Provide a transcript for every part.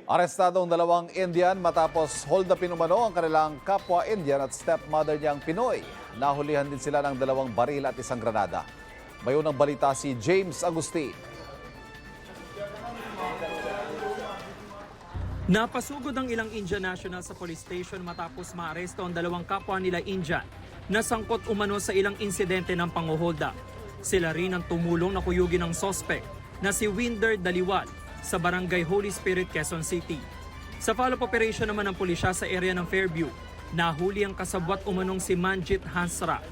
Arestado ang dalawang Indian matapos hold upin umano ang kanilang kapwa Indian at stepmother niyang Pinoy. Nahulihan din sila ng dalawang baril at isang granada. May unang balita si James Agustin. Napasugod ang ilang Indian national sa police station matapos maaresto ang dalawang kapwa nila Indian na sangkot umano sa ilang insidente ng panguholda. Sila rin ang tumulong na kuyugin ng sospek na si Winder Daliwal sa barangay Holy Spirit, Quezon City. Sa follow-up operation naman ng pulisya sa area ng Fairview, nahuli ang kasabwat umanong si Manjit Hansra.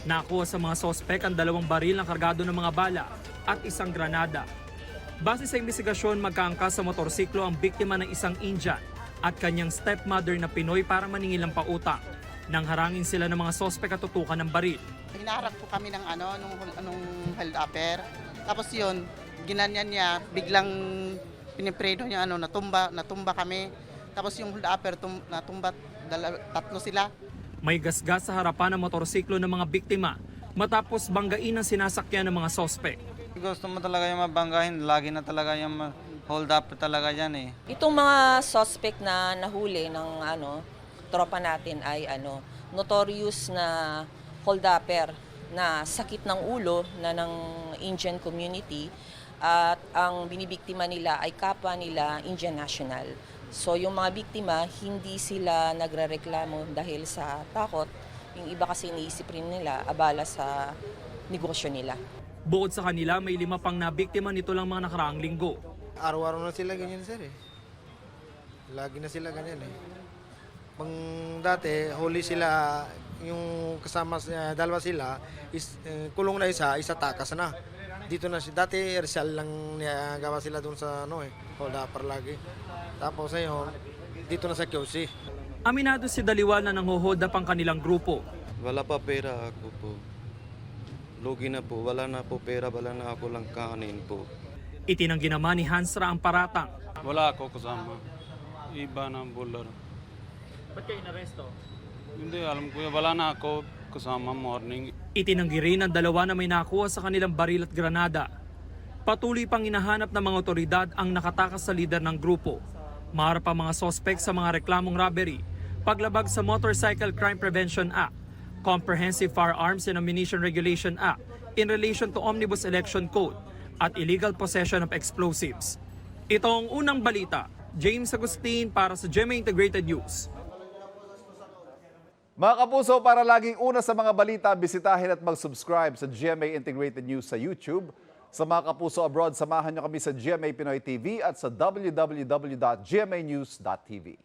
Nakuha sa mga sospek ang dalawang baril na kargado ng mga bala at isang granada. Base sa investigasyon, magkaangkas sa motorsiklo ang biktima ng isang Indian at kanyang stepmother na Pinoy para maningil ng pautang. Nang harangin sila ng mga sospek at tutukan ng baril. Hinaharap po kami ng nung held upper. Tapos yun, ginanyan niya, biglang pinipredo niya, natumba kami. Tapos yung hold upper, natumba, tatlo sila. May gasgas sa harapan ng motorsiklo ng mga biktima matapos banggain ang sinasakyan ng mga sospek. Gusto mo talaga yung mabanggahin, lagi na talaga yung hold up talaga yan eh. Itong mga suspect na nahuli ng tropa natin ay notorious na hold-upper na sakit ng ulo na ng Indian community at ang binibiktima nila ay kapwa nila Indian national. So yung mga biktima, hindi sila nagrereklamo dahil sa takot. Yung iba kasi iniisip rin nila abala sa negosyo nila. Bukod sa kanila, may 5 pang nabiktima nito lang mga nakaraang linggo. Araw-araw na sila ganyan, sir eh. Lagi na sila ganyan eh. Pang dati, huli sila, yung kasama, dalawa sila, kulong na isa takas na. Dito na siya, dati Rizal lang gawa sila doon sa hold upper lagi. Tapos ngayon, dito na sa QC. Aminado si Daliwal na nanghuhold up ang kanilang grupo. Wala pa pera ako po. Lugi na po, wala na po pera, wala na ako lang kanin po. Itinanggi naman ni Hansra ang paratang. Wala ako kasama. Iba ng bular. Ba't kayo inaresto? Hindi, alam ko wala na ako kasama morning. Itinanggi rin ang dalawa na may nakuha sa kanilang baril at granada. Patuloy pang hinahanap ng mga otoridad ang nakatakas sa lider ng grupo. Maharap ang mga sospek sa mga reklamong robbery, paglabag sa Motorcycle Crime Prevention Act, Comprehensive Firearms and Ammunition Regulation Act in relation to Omnibus Election Code at illegal possession of explosives. Ito ang unang balita. James Agustin para sa GMA Integrated News. Mga kapuso, para laging una sa mga balita, bisitahin at mag-subscribe sa GMA Integrated News sa YouTube. Sa mga kapuso abroad, samahan nyo kami sa GMA Pinoy TV at sa www.gmanews.tv.